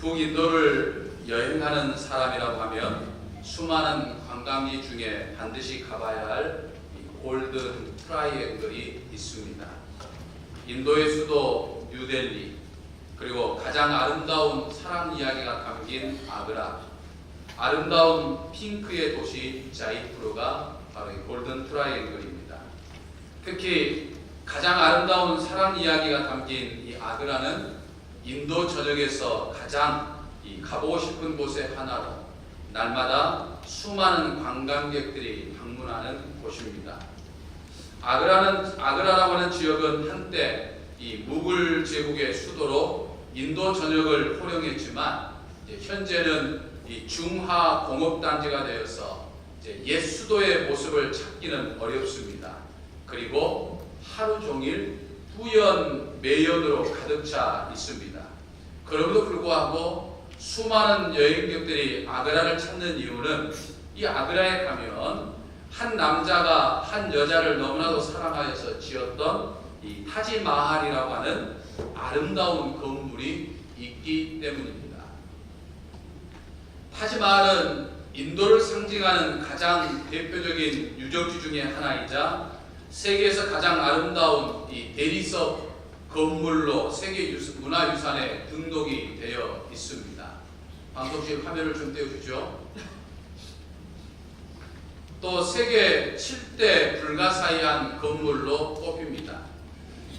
북인도를 여행하는 사람이라고 하면 수많은 관광지 중에 반드시 가봐야 할 골든 트라이앵글이 있습니다. 인도의 수도 뉴델리, 그리고 가장 아름다운 사랑 이야기가 담긴 아그라, 아름다운 핑크의 도시 자이푸르가 바로 이 골든 트라이앵글입니다. 특히 가장 아름다운 사랑 이야기가 담긴 이 아그라는 인도 전역에서 가장 가보고 싶은 곳의 하나로 날마다 수많은 관광객들이 방문하는 곳입니다. 아그라라고 하는 지역은 한때 이 무굴 제국의 수도로 인도 전역을 호령했지만 현재는 이 중하 공업단지가 되어서 옛 수도의 모습을 찾기는 어렵습니다. 그리고 하루 종일 뿌연 매연으로 가득 차 있습니다. 그럼에도 불구하고 수많은 여행객들이 아그라를 찾는 이유는 이 아그라에 가면 한 남자가 한 여자를 너무나도 사랑하여서 지었던 이 타지마할이라고 하는 아름다운 건물이 있기 때문입니다. 타지마할은 인도를 상징하는 가장 대표적인 유적지 중에 하나이자 세계에서 가장 아름다운 이 대리석 건물로 세계 문화유산에 등록이 되어 있습니다. 방송실 화면을 좀 떼어주죠. 또 세계 7대 불가사의한 건물로 꼽힙니다.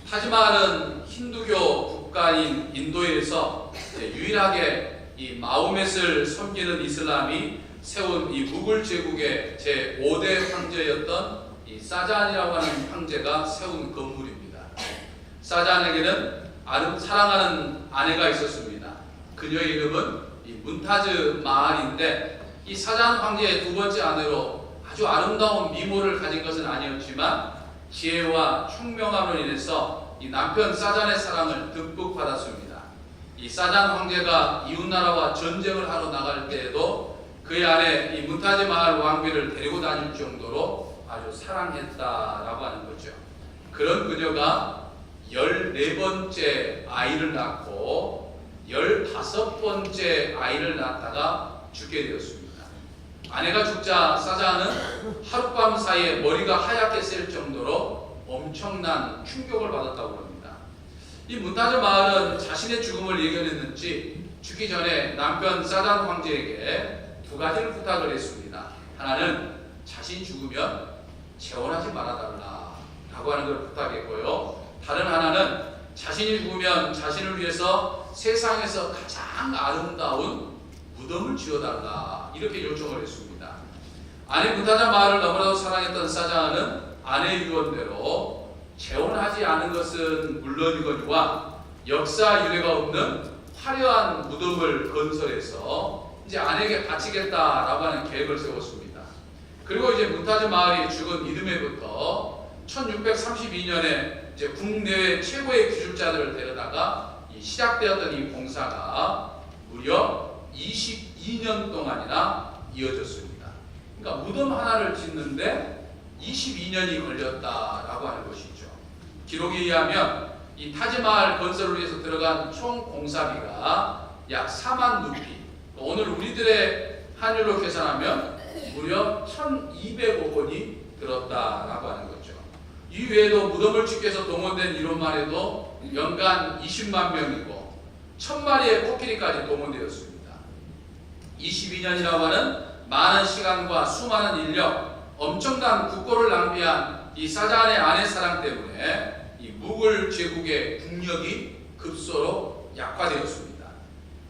타지마할은 힌두교 국가인 인도에서 유일하게 이 마호멧을 섬기는 이슬람이 세운 이 무굴 제국의 제5대 황제였던 이 사잔이라고 하는 황제가 세운 건물입니다. 사잔에게는 사랑하는 아내가 있었습니다. 그녀의 이름은 이 문타즈 마할인데 이 사잔 황제의 두 번째 아내로 아주 아름다운 미모를 가진 것은 아니었지만 지혜와 총명함으로 인해서 이 남편 사잔의 사랑을 듬뿍 받았습니다. 이 사잔 황제가 이웃나라와 전쟁을 하러 나갈 때에도 그의 아내 이 문타즈 마할 왕비를 데리고 다닐 정도로 아주 사랑했다라고 하는 거죠. 그런 그녀가 14번째 아이를 낳고 15번째 아이를 낳다가 죽게 되었습니다. 아내가 죽자 사잔은 하룻밤 사이에 머리가 하얗게 셀 정도로 엄청난 충격을 받았다고 합니다. 이 문타즈 마할은 자신의 죽음을 예견했는지 죽기 전에 남편 사잔 황제에게 두 가지를 부탁을 했습니다. 하나는 자신이 죽으면 재혼하지 말아달라 라고 하는 걸 부탁했고요. 다른 하나는 자신이 죽으면 자신을 위해서 세상에서 가장 아름다운 무덤을 지어달라 이렇게 요청을 했습니다. 아내 문타즈 마할을 너무나도 사랑했던 사잔은 아내의 유언대로 재혼하지 않은 것은 물론이거니와 역사 유례가 없는 화려한 무덤을 건설해서 이제 아내에게 바치겠다라고 하는 계획을 세웠습니다. 그리고 이제 문타즈 마할이 죽은 이듬해부터 1632년에 이제 국내외 최고의 기술자들을 데려다가 시작되었던 이 공사가 무려 22년 동안이나 이어졌습니다. 그러니까 무덤 하나를 짓는데 22년이 걸렸다라고 하는 것이죠. 기록에 의하면 이 타지마할 건설을 위해서 들어간 총 공사비가 약 4만 루피, 오늘 우리들의 환율로 계산하면 무려 1,200억 원이 들었다라고 하는 거죠. 이 외에도 무덤을 짓기 위해서 동원된 인원만 해도 연간 20만 명이고 1,000마리의 코끼리까지 동원되었습니다. 22년이라고 하는 많은 시간과 수많은 인력, 엄청난 국고를 낭비한 이 사잔의 아내 사랑 때문에 이 무굴 제국의 국력이 급소로 약화되었습니다.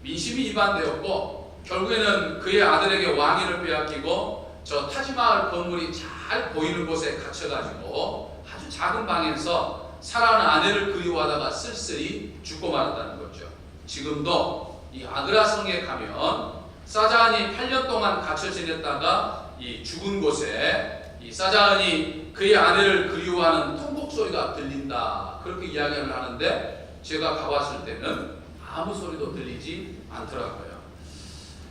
민심이 이반되었고 결국에는 그의 아들에게 왕위를 빼앗기고 저 타지마할 건물이 잘 보이는 곳에 갇혀가지고 아주 작은 방에서 사랑하는 아내를 그리워하다가 쓸쓸히 죽고 말았다는 거죠. 지금도 이 아그라 성에 가면 사잔이 8년 동안 갇혀 지냈다가 이 죽은 곳에 이 사잔이 그의 아내를 그리워하는 통곡 소리가 들린다 그렇게 이야기를 하는데 제가 가봤을 때는 아무 소리도 들리지 않더라고요.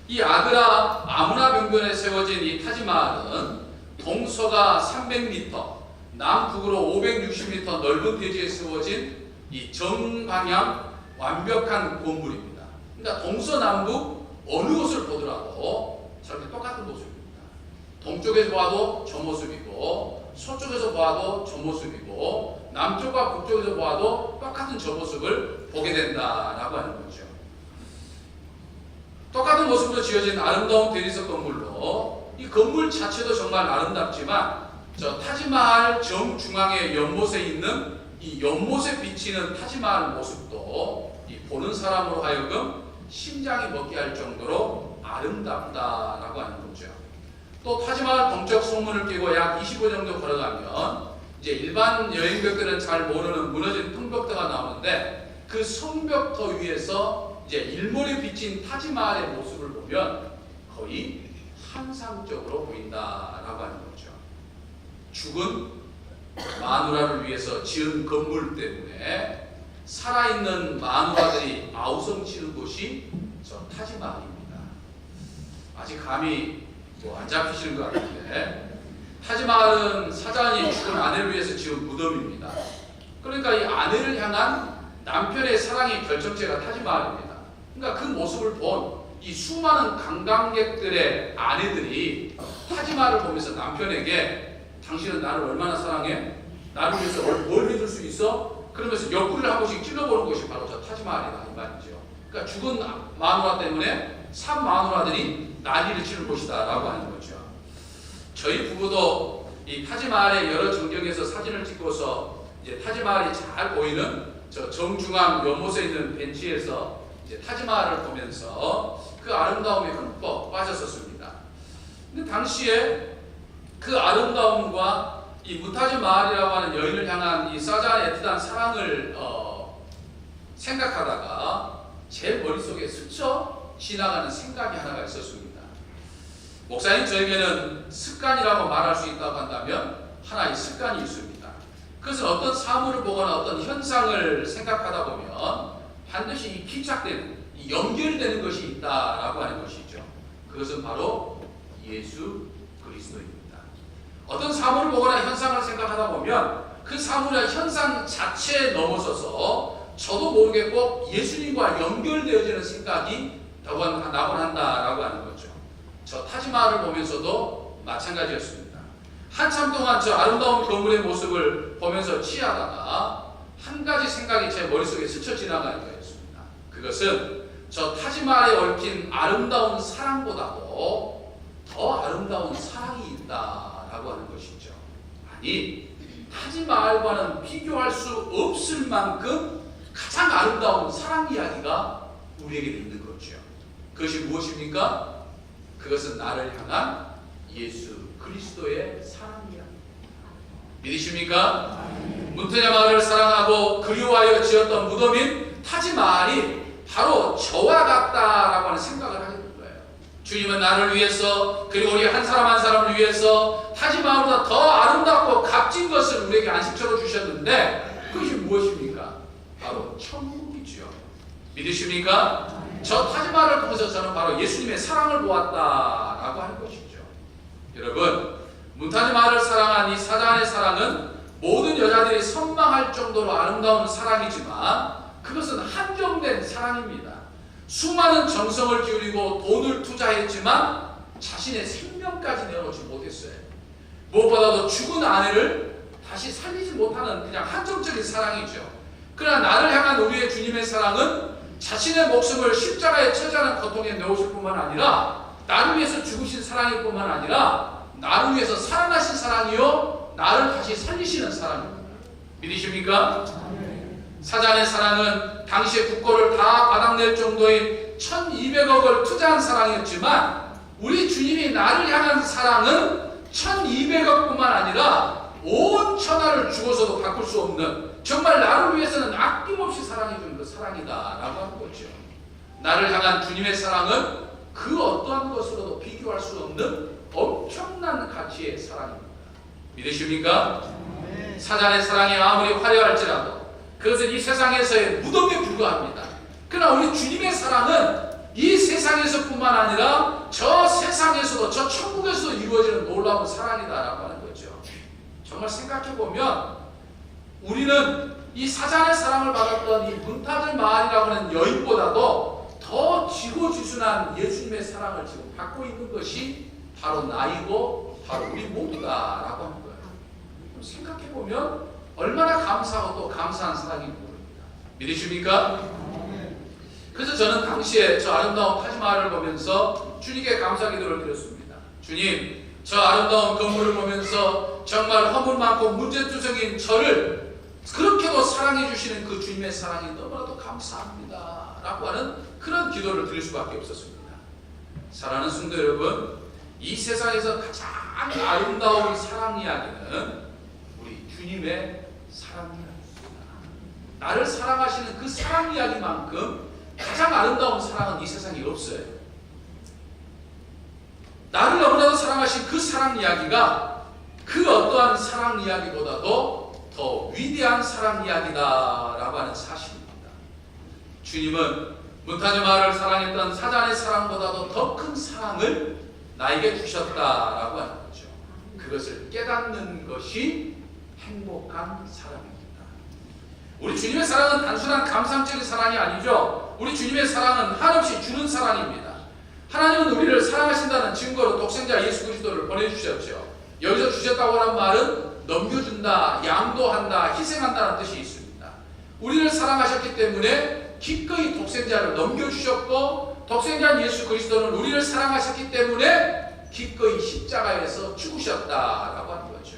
이 아그라 아무나 병변에 세워진 이 타지마할은 동서가 300m, 남북으로 560m 넓은 대지에 세워진 이 정방향 완벽한 건물입니다. 그러니까 동서남북 어느 곳을 보더라도 저렇게 똑같은 모습입니다. 동쪽에서 봐도 저 모습이고 서쪽에서 봐도 저 모습이고 남쪽과 북쪽에서 봐도 똑같은 저 모습을 보게 된다라고 하는 거죠. 똑같은 모습으로 지어진 아름다운 대리석 건물로 이 건물 자체도 정말 아름답지만 저 타지마할 정중앙의 연못에 있는 이 연못에 비치는 타지마할 모습도 이 보는 사람으로 하여금 심장이 멎게 할 정도로 아름답다라고 하는 거죠. 또 타지마할 동쪽 성문을 끼고 약 25 정도 걸어가면 이제 일반 여행객들은 잘 모르는 무너진 통벽터가 나오는데 그 성벽터 위에서 이제 일몰에 비친 타지마할의 모습을 보면 거의 환상적으로 보인다라고 하는 거죠. 죽은 마누라를 위해서 지은 건물 때문에 살아있는 마누라들이 아우성치는 곳이 저 타지마할입니다. 아직 감이 안 잡히시는 것 같은데 타지마할은 사자한이 죽은 아내를 위해서 지은 무덤입니다. 그러니까 이 아내를 향한 남편의 사랑의 결정체가 타지마할입니다. 그러니까 그 모습을 본 이 수많은 관광객들의 아내들이 타지마할을 보면서 남편에게 당신은 나를 얼마나 사랑해? 나를 위해서 뭘 해줄 수 있어? 그러면서 옆구리를 한 번씩 찔러보는 것이 바로 저 타지마할이다 이 말이죠. 그러니까 죽은 마누라 때문에 산 마누라들이 난리를 치는 곳이다 라고 하는 거죠. 저희 부부도 이 타지마할의 여러 전경에서 사진을 찍고서 이제 타지마할이 잘 보이는 저 정중앙 연못에 있는 벤치에서 이제 타지마할을 보면서 그 아름다움에 흠뻑 빠졌었습니다. 근데 당시에 그 아름다움과 이 무타지 마할이라고 하는 여인을 향한 이 사자의 애틋한 사랑을 생각하다가 제 머릿속에 스쳐 지나가는 생각이 하나가 있었습니다. 목사님, 저에게는 습관이라고 말할 수 있다고 한다면 하나의 습관이 있습니다. 그것은 어떤 사물을 보거나 어떤 현상을 생각하다 보면 반드시 기착되는, 연결되는 것이 있다라고 하는 것이죠. 그것은 바로 예수 그리스도입니다. 어떤 사물을 보거나 현상을 생각하다 보면 그 사물의 현상 자체에 넘어서서 저도 모르게 꼭 예수님과 연결되어지는 생각이 나곤 한다라고 하는 거죠. 저 타지마할을 보면서도 마찬가지였습니다. 한참 동안 저 아름다운 건물의 모습을 보면서 취하다가 한 가지 생각이 제 머릿속에 스쳐 지나가는 거였습니다. 그것은 저 타지마할에 얽힌 아름다운 사랑보다도 더 아름다운 사랑이 있다라고 하는 것이죠. 아니, 타지마할과는 비교할 수 없을 만큼 가장 아름다운 사랑 이야기가 우리에게 있는 거죠. 그것이 무엇입니까? 그것은 나를 향한 예수 그리스도의 사랑 이야기입니다. 믿으십니까? 문테냐 마을을 사랑하고 그리워하여 지었던 무덤인 타지마할이 바로 저와 같다라고 하는 생각을 하게 된 거예요. 주님은 나를 위해서, 그리고 우리 한 사람 한 사람을 위해서 타지마할보다 더 아름답고 값진 것을 우리에게 안식처로 주셨는데 그것이 무엇입니까? 바로 천국이죠. 믿으십니까? 저 타지마할을 통해서 저는 바로 예수님의 사랑을 보았다라고 하는 것이죠. 여러분, 문타지마할을 사랑한 이 사자한의 사랑은 모든 여자들이 선망할 정도로 아름다운 사랑이지만 그것은 한정된 사랑입니다. 수많은 정성을 기울이고 돈을 투자했지만 자신의 생명까지 내어놓지 못했어요. 무엇보다도 죽은 아내를 다시 살리지 못하는 그냥 한정적인 사랑이죠. 그러나 나를 향한 우리의 주님의 사랑은 자신의 목숨을 십자가에 처자는 고통에 내오실 뿐만 아니라 나를 위해서 죽으신 사랑일 뿐만 아니라 나를 위해서 살아나신 사랑이요 나를 다시 살리시는 사랑입니다. 믿으십니까? 사자의 사랑은 당시의 국고를 다 바닥낼 정도의 1200억을 투자한 사랑이었지만 우리 주님이 나를 향한 사랑은 1200억뿐만 아니라 온 천하를 주고서도 바꿀 수 없는, 정말 나를 위해서는 아낌없이 사랑해주는 그 사랑이다라고 하는 거죠. 나를 향한 주님의 사랑은 그 어떠한 것으로도 비교할 수 없는 엄청난 가치의 사랑입니다. 믿으십니까? 사자의 사랑이 아무리 화려할지라도 그것은 이 세상에서의 무덤에 불과합니다. 그러나 우리 주님의 사랑은 이 세상에서뿐만 아니라 저 세상에서도, 저 천국에서도 이루어지는 놀라운 사랑이다라고 하는 거죠. 정말 생각해보면 우리는 이 사자의 사랑을 받았던 이 문타지 마할이라고 하는 여인보다도 더 더 지고지순한 예수님의 사랑을 지금 받고 있는 것이 바로 나이고 바로 우리 몸이다라고 하는 거예요. 생각해보면 얼마나 감사하고 또 감사한 사랑인지 모릅니다. 믿으십니까? 그래서 저는 당시에 저 아름다운 타지마할을 보면서 주님께 감사 기도를 드렸습니다. 주님, 저 아름다운 건물을 보면서 정말 허물 많고 문제투성인 저를 그렇게도 사랑해 주시는 그 주님의 사랑이 너무나도 감사합니다 라고 하는 그런 기도를 드릴 수밖에 없었습니다. 사랑하는 성도 여러분, 이 세상에서 가장 아름다운 사랑 이야기는 우리 주님의 사랑 이야기입니다. 나를 사랑하시는 그 사랑 이야기만큼 가장 아름다운 사랑은 이 세상에 없어요. 나를 너무나도 사랑하신 그 사랑 이야기가 그 어떠한 사랑 이야기보다도 더 위대한 사랑 이야기다라고 하는 사실입니다. 주님은 문타지마를 사랑했던 사잔의 사랑보다도 더 큰 사랑을 나에게 주셨다라고 하는 거죠. 그것을 깨닫는 것이 행복한 사랑입니다. 우리 주님의 사랑은 단순한 감상적인 사랑이 아니죠. 우리 주님의 사랑은 한없이 주는 사랑입니다. 하나님은 우리를 사랑하신다는 증거로 독생자 예수 그리스도를 보내주셨죠. 여기서 주셨다고 하는 말은 넘겨준다, 양도한다, 희생한다는 뜻이 있습니다. 우리를 사랑하셨기 때문에 기꺼이 독생자를 넘겨주셨고, 독생자 예수 그리스도는 우리를 사랑하셨기 때문에 기꺼이 십자가에서 죽으셨다라고 하는 거죠.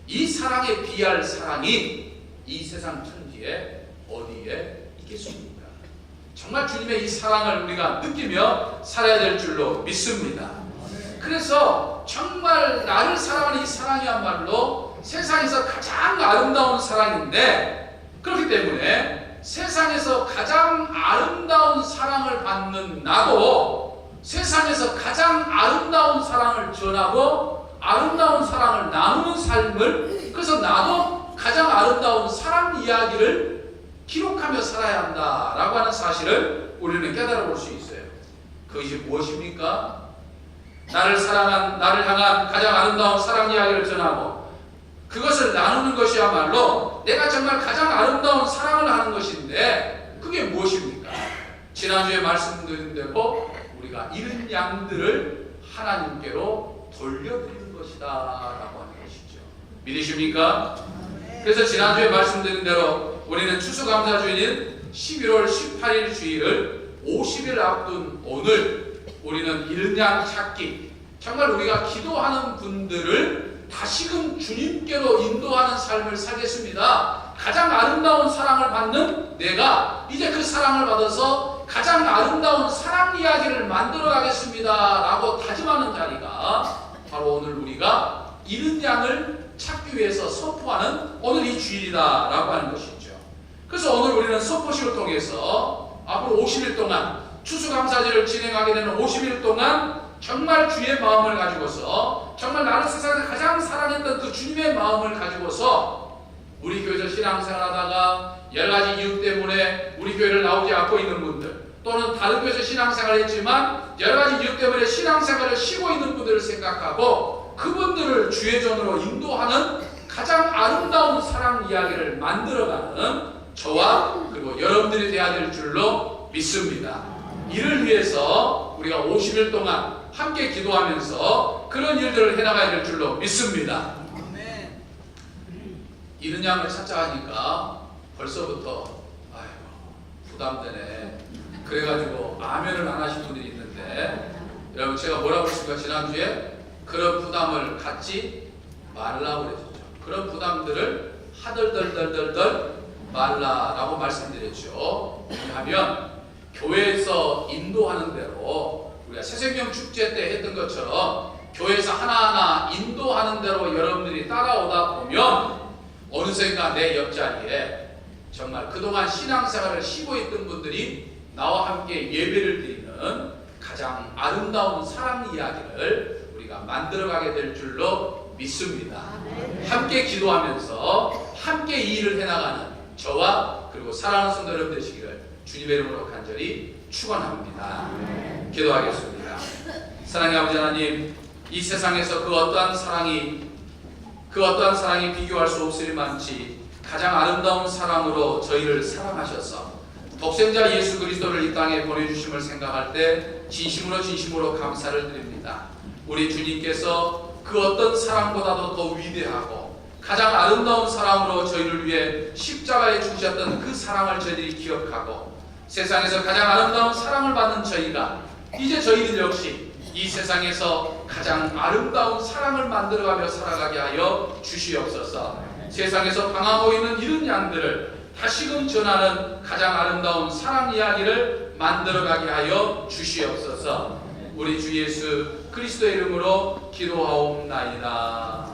이 사랑에 비할 사랑이 이 세상 천지에 어디에 있겠습니까? 정말 주님의 이 사랑을 우리가 느끼며 살아야 될 줄로 믿습니다. 그래서 정말 나를 사랑하는 이 사랑이야말로 세상에서 가장 아름다운 사랑인데, 그렇기 때문에 세상에서 가장 아름다운 사랑을 받는 나도 세상에서 가장 아름다운 사랑을 전하고 아름다운 사랑을 나누는 삶을, 그래서 나도 가장 아름다운 사랑 이야기를 기록하며 살아야 한다라고 하는 사실을 우리는 깨달아 볼 수 있어요. 그것이 무엇입니까? 나를 사랑한, 나를 향한 가장 아름다운 사랑 이야기를 전하고 그것을 나누는 것이야말로 내가 정말 가장 아름다운 사랑을 하는 것인데, 그게 무엇입니까? 지난주에 말씀드린 대로 우리가 잃은 양들을 하나님께로 돌려드리는 것이다 라고 하는 것이죠. 믿으십니까? 그래서 지난주에 말씀드린 대로 우리는 추수감사주일인 11월 18일 주일을 50일 앞둔 오늘 우리는 잃은 양 찾기, 정말 우리가 기도하는 분들을 다시금 주님께로 인도하는 삶을 살겠습니다. 가장 아름다운 사랑을 받는 내가 이제 그 사랑을 받아서 가장 아름다운 사랑 이야기를 만들어 가겠습니다 라고 다짐하는 자리가 바로 오늘 우리가 잃은 양을 찾기 위해서 선포하는 오늘 이 주일이다 라고 하는 것이죠. 그래서 오늘 우리는 선포식을 통해서 앞으로 50일 동안 추수감사절을 진행하게 되는 50일 동안 정말 주의 마음을 가지고서, 정말 나를 세상에서 가장 사랑했던 그 주님의 마음을 가지고서 우리 교회에서 신앙생활하다가 여러 가지 이유 때문에 우리 교회를 나오지 않고 있는 분들, 또는 다른 교회에서 신앙생활을 했지만 여러 가지 이유 때문에 신앙생활을 쉬고 있는 분들을 생각하고 그분들을 주의 전으로 인도하는 가장 아름다운 사랑 이야기를 만들어가는 저와 그리고 여러분들이 되어야 될 줄로 믿습니다. 이를 위해서 우리가 50일 동안 함께 기도하면서 그런 일들을 해나가야 될 줄로 믿습니다. 잃은 양을 찾자 하니까 벌써부터 아이고 부담되네, 그래가지고 아멘을 안 하신 분들이 있는데, 여러분 제가 뭐라고 했습니까? 지난주에 그런 부담을 갖지 말라고 그랬죠. 그런 부담들을 하덜덜덜덜덜 말라라고 말씀드렸죠. 왜냐하면 교회에서 인도하는 대로 우리가 새생명 축제 때 했던 것처럼 교회에서 하나하나 인도하는 대로 여러분들이 따라오다 보면 어느샌가 내 옆자리에 정말 그동안 신앙생활을 쉬고 있던 분들이 나와 함께 예배를 드리는 가장 아름다운 사랑 이야기를 우리가 만들어가게 될 줄로 믿습니다. 함께 기도하면서 함께 이 일을 해나가는 저와 그리고 사랑하는 성도 여러분 되시기를 주님의 이름으로 간절히 축원합니다. 기도하겠습니다. 사랑의 아버지 하나님, 이 세상에서 그 어떠한 사랑이 비교할 수 없으리만치 가장 아름다운 사랑으로 저희를 사랑하셔서 독생자 예수 그리스도를 이 땅에 보내주심을 생각할 때 진심으로 감사를 드립니다. 우리 주님께서 그 어떤 사랑보다도 더 위대하고 가장 아름다운 사랑으로 저희를 위해 십자가에 죽으셨던 그 사랑을 저희들이 기억하고 세상에서 가장 아름다운 사랑을 받는 저희가 이제 저희들 역시 이 세상에서 가장 아름다운 사랑을 만들어가며 살아가게 하여 주시옵소서. 세상에서 당하고 있는 이런 양들을 다시금 전하는 가장 아름다운 사랑 이야기를 만들어가게 하여 주시옵소서. 우리 주 예수 그리스도의 이름으로 기도하옵나이다.